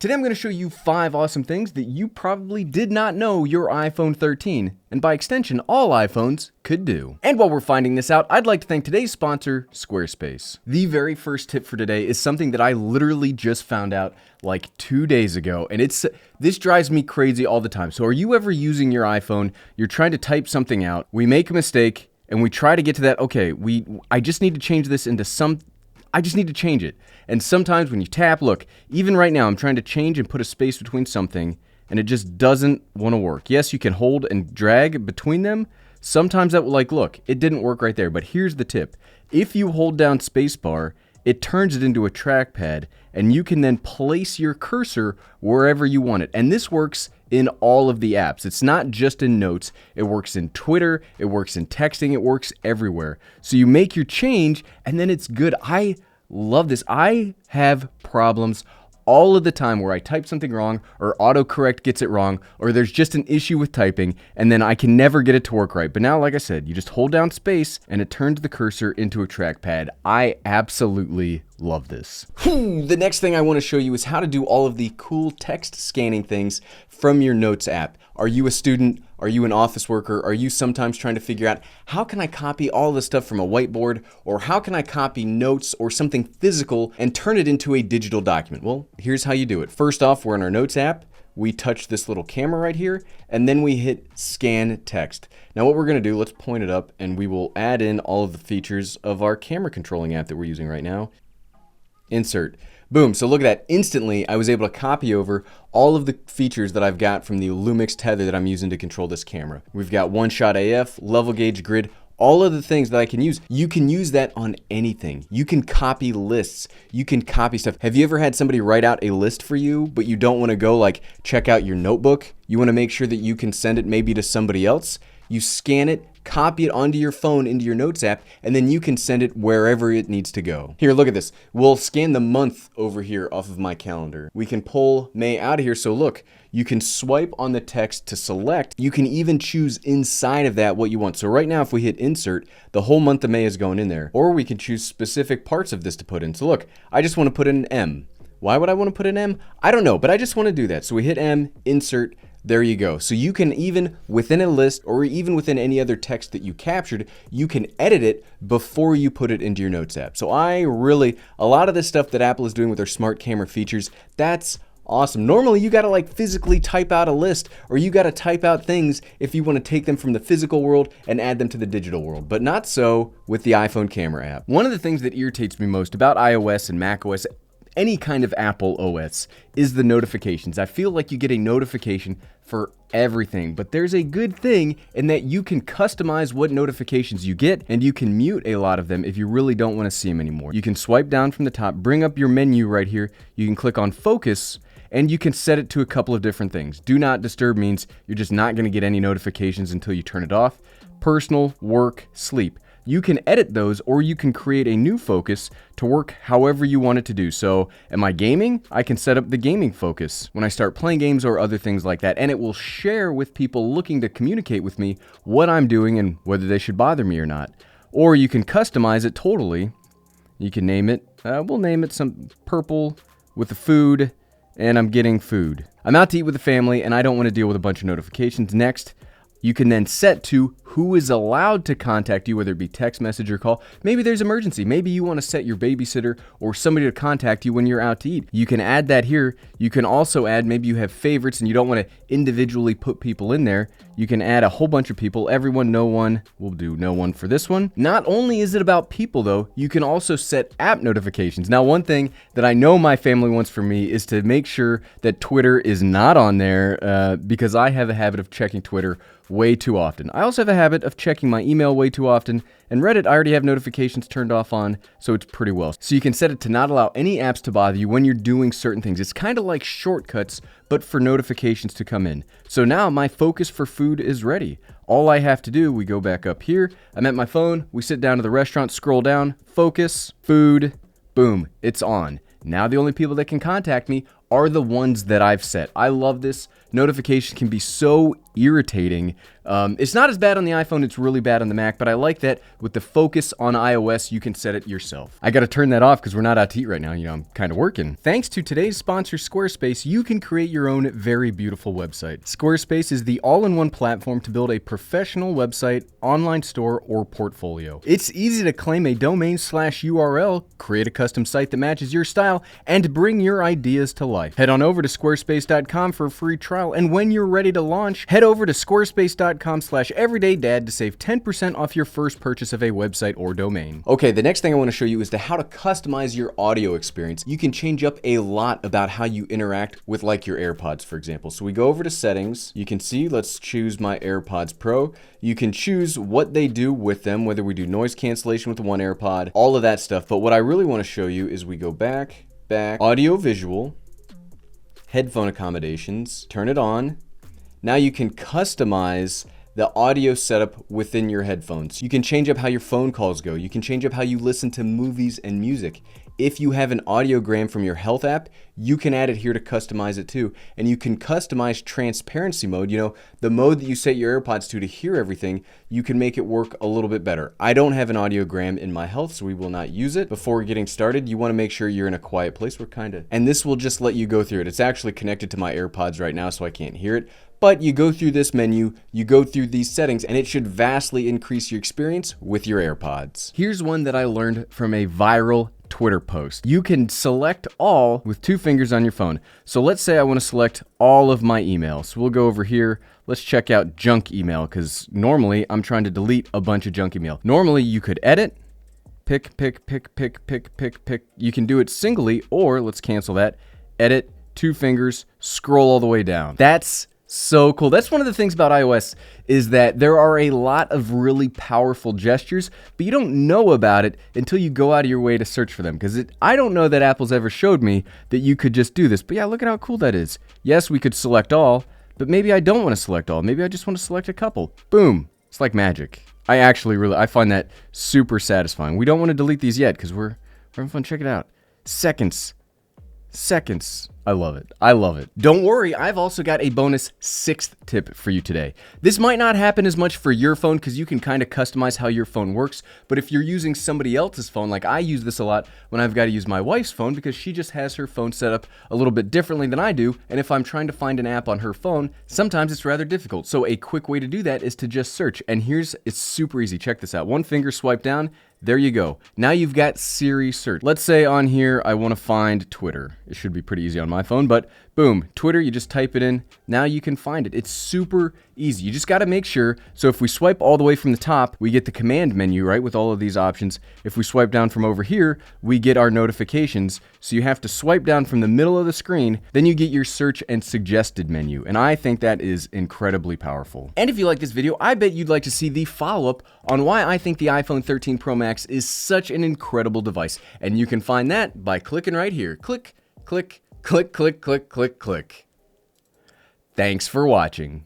Today I'm going to show you 5 awesome things that you probably did not know your iPhone 13, and by extension, all iPhones could do. And while we're finding this out, I'd like to thank today's sponsor, Squarespace. The very first tip for today is something that I literally just found out like 2 days ago, and this drives me crazy all the time. So are you ever using your iPhone, you're trying to type something out, we make a mistake, and we try to get to that, okay, I just need to change this into I just need to change it. And sometimes when you tap, look, even right now, I'm trying to change and put a space between something, and it just doesn't want to work. Yes, you can hold and drag between them. Sometimes that will, like, look, it didn't work right there, but here's the tip. If you hold down spacebar, it turns it into a trackpad, and you can then place your cursor wherever you want it. And this works in all of the apps. It's not just in Notes. It works in Twitter. It works in texting. It works everywhere. So you make your change, and then it's good. I love this. I have problems all of the time where I type something wrong, or autocorrect gets it wrong, or there's just an issue with typing, and then I can never get it to work right. But now, like I said, you just hold down space and it turns the cursor into a trackpad. I absolutely love this. The next thing I want to show you is how to do all of the cool text scanning things from your Notes app. Are you a student? Are you an office worker? Are you sometimes trying to figure out, how can I copy all this stuff from a whiteboard? Or how can I copy notes or something physical and turn it into a digital document? Well, here's how you do it. First off, we're in our Notes app. We touch this little camera right here, and then we hit scan text. Now what we're gonna do, let's point it up, and we will add in all of the features of our camera controlling app that we're using right now. Insert. Boom, so look at that. Instantly, I was able to copy over all of the features that I've got from the Lumix tether that I'm using to control this camera. We've got one shot AF, level gauge grid, all of the things that I can use. You can use that on anything. You can copy lists. You can copy stuff. Have you ever had somebody write out a list for you, but you don't want to go like check out your notebook? You want to make sure that you can send it maybe to somebody else? You scan it, copy it onto your phone into your Notes app, and then you can send it wherever it needs to go. Here, look at this. We'll scan the month over here off of my calendar. We can pull May out of here. So look, you can swipe on the text to select. You can even choose inside of that what you want. So right now, if we hit insert, the whole month of May is going in there. Or we can choose specific parts of this to put in. So look, I just want to put in an M. Why would I want to put an M? I don't know, but I just want to do that. So we hit M, insert. There you go. So you can, even within a list or even within any other text that you captured, you can edit it before you put it into your Notes app. So a lot of this stuff that Apple is doing with their smart camera features, that's awesome. Normally you got to like physically type out a list, or you got to type out things if you want to take them from the physical world and add them to the digital world, but not so with the iPhone camera app. One of the things that irritates me most about iOS and macOS, any kind of Apple OS, is the notifications. I feel like you get a notification for everything, but there's a good thing in that you can customize what notifications you get, and you can mute a lot of them if you really don't want to see them anymore. You can swipe down from the top, bring up your menu right here, you can click on focus, and you can set it to a couple of different things. Do not disturb means you're just not going to get any notifications until you turn it off. Personal, work, sleep. You can edit those, or you can create a new focus to work however you want it to do. So am I gaming? I can set up the gaming focus when I start playing games or other things like that, and it will share with people looking to communicate with me what I'm doing and whether they should bother me or not. Or you can customize it totally. You can name it, we'll name it some purple with the food, and I'm getting food. I'm out to eat with the family and I don't want to deal with a bunch of notifications. Next, you can then set to who is allowed to contact you, whether it be text message or call. Maybe there's emergency. Maybe you want to set your babysitter or somebody to contact you when you're out to eat. You can add that here. You can also add, maybe you have favorites and you don't want to individually put people in there. You can add a whole bunch of people. Everyone, no one. We'll do no one for this one. Not only is it about people though, you can also set app notifications. Now, one thing that I know my family wants from me is to make sure that Twitter is not on there because I have a habit of checking Twitter way too often. I also have a habit of checking my email way too often, and Reddit I already have notifications turned off on, so it's pretty well. So you can set it to not allow any apps to bother you when you're doing certain things. It's kind of like shortcuts, but for notifications to come in. So now my focus for food is ready. All I have to do, we go back up here, I'm at my phone, we sit down to the restaurant, scroll down, focus, food, boom, it's on. Now the only people that can contact me are the ones that I've set. I love this. Notifications can be so irritating It's not as bad on the iPhone, it's really bad on the Mac, but I like that with the focus on iOS, you can set it yourself. I gotta turn that off because we're not out to eat right now, I'm kind of working. Thanks to today's sponsor, Squarespace, you can create your own very beautiful website. Squarespace is the all-in-one platform to build a professional website, online store, or portfolio. It's easy to claim a domain/URL, create a custom site that matches your style, and bring your ideas to life. Head on over to squarespace.com for a free trial, and when you're ready to launch, head over to squarespace.com/everydaydad to save 10% off your first purchase of a website or domain. Okay, the next thing I want to show you is how to customize your audio experience. You can change up a lot about how you interact with like your AirPods, for example. So we go over to settings. You can see, let's choose my AirPods Pro. You can choose what they do with them, whether we do noise cancellation with the one AirPod, all of that stuff. But what I really want to show you is we go back, audio visual, headphone accommodations, turn it on. Now you can customize the audio setup within your headphones. You can change up how your phone calls go. You can change up how you listen to movies and music. If you have an audiogram from your health app, you can add it here to customize it too. And you can customize transparency mode, the mode that you set your AirPods to hear everything, you can make it work a little bit better. I don't have an audiogram in my health, so we will not use it. Before getting started, you want to make sure you're in a quiet place. And this will just let you go through it. It's actually connected to my AirPods right now, so I can't hear it. But you go through this menu, you go through these settings, and it should vastly increase your experience with your AirPods. Here's one that I learned from a viral Twitter post. You can select all with 2 fingers on your phone. So let's say I want to select all of my emails. So we'll go over here. Let's check out junk email because normally I'm trying to delete a bunch of junk email. Normally you could edit, pick. You can do it singly, or let's cancel that. Edit, 2 fingers, scroll all the way down. That's so cool. That's one of the things about iOS is that there are a lot of really powerful gestures, but you don't know about it until you go out of your way to search for them. Because I don't know that Apple's ever showed me that you could just do this. But yeah, look at how cool that is. Yes, we could select all, but maybe I don't want to select all. Maybe I just want to select a couple. Boom. It's like magic. I find that super satisfying. We don't want to delete these yet because we're having fun. Check it out. Seconds. I love it. Don't worry, I've also got a bonus 6th tip for you today. This might not happen as much for your phone because you can kind of customize how your phone works, but if you're using somebody else's phone, like I use this a lot when I've got to use my wife's phone because she just has her phone set up a little bit differently than I do, and if I'm trying to find an app on her phone, sometimes it's rather difficult. So a quick way to do that is to just search, and it's super easy. Check this out. 1 finger swipe down. There you go. Now you've got Siri Search. Let's say on here I want to find Twitter. It should be pretty easy on my phone, but boom, Twitter, you just type it in. Now you can find it. It's super easy. You just got to make sure. So if we swipe all the way from the top, we get the command menu, right, with all of these options. If we swipe down from over here, we get our notifications. So you have to swipe down from the middle of the screen, then you get your search and suggested menu. And I think that is incredibly powerful. And if you like this video, I bet you'd like to see the follow-up on why I think the iPhone 13 Pro Max is such an incredible device. And you can find that by clicking right here. Click. Thanks for watching.